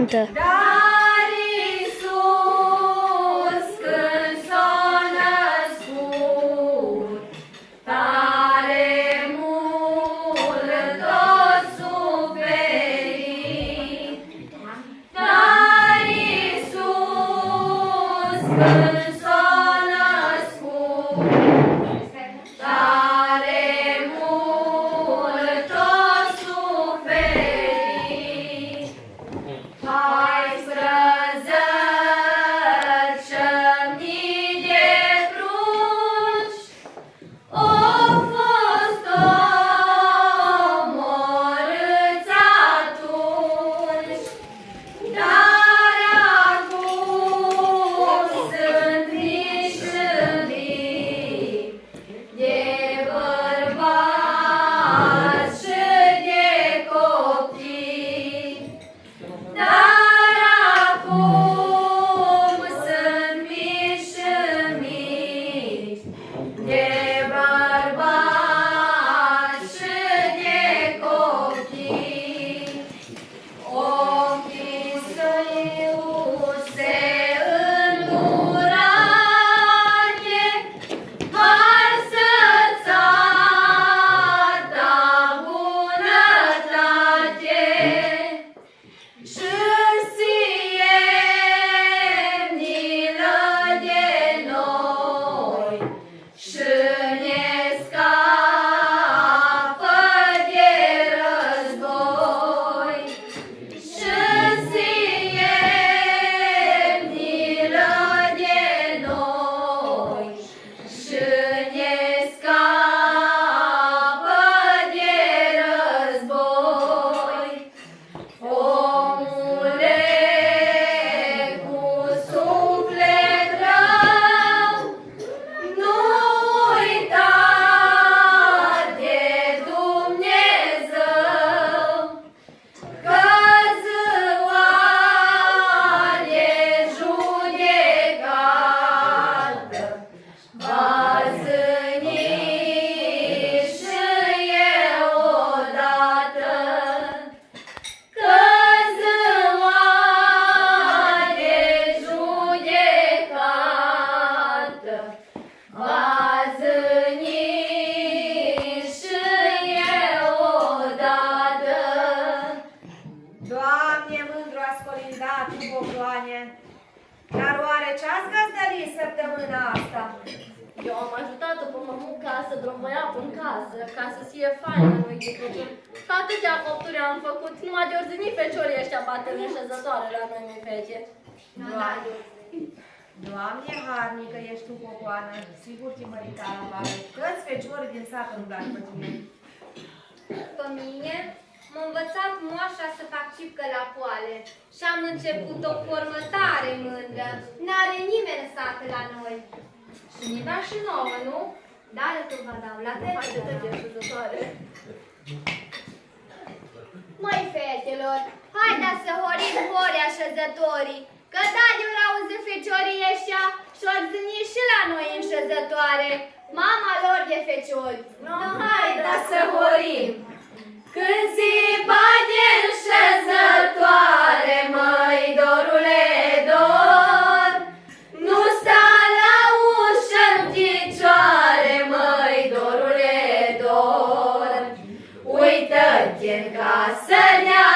cântă. Dar Iisus când s-a născut, tare mult o suferit. Dar Iisus când s-a născut, tare mult o suferit. 14.000 de cruci au fost omorâți atunci, dar acum sunt niște mii de bărbați și de copii. Dar acum sunt mii și mii de bărbați și de copii. Ochii săi îndurate, har să-ți arată bunătate. Și ție milă de noi și ne scapă de război. Și ție milă de noi și ne scapă de război. Omule cu suflet rău, nu uita de Dumnezeu, că ziua de judecată va zâni și eu odată. Că ziua de judecată va zâni și eu odată. Doamne, mândru ați colindat cu poploane, dar oare ce-ați găzdărit săptămâna asta? Eu am ajutat-o pe mămuca să drobăia în casă, ca să fie faină noi de Crăciun. Atâtea făpturi am făcut, numai de orzini feciorii ăștia bătrâni șezătoare la noi, mi fece. Doamne, harnică ești tu, popoană, sigur te mărita la mare. Toți feciorii din sat îmi plac pe tine. Pe mine m-a învățat moașa să fac cipcă la poale și am început o formă tare mândră. N-are nimeni sat la noi. Și ni da și nouă, nu? Dar tu vă dau la Hai de tete. tătie șezătoare. Măi, fetelor, haideți să horim horii așezătorii, că de-au auzit feciorii ăștia și-or zâni și la noi în șezătoare, mama lor de feciori. No, haideți să horim! Când ți bage în șezătoare, măi, dorule, dor, nu sta la ușă-n picioare, măi, dorule, dor. Uită-te în casă, nea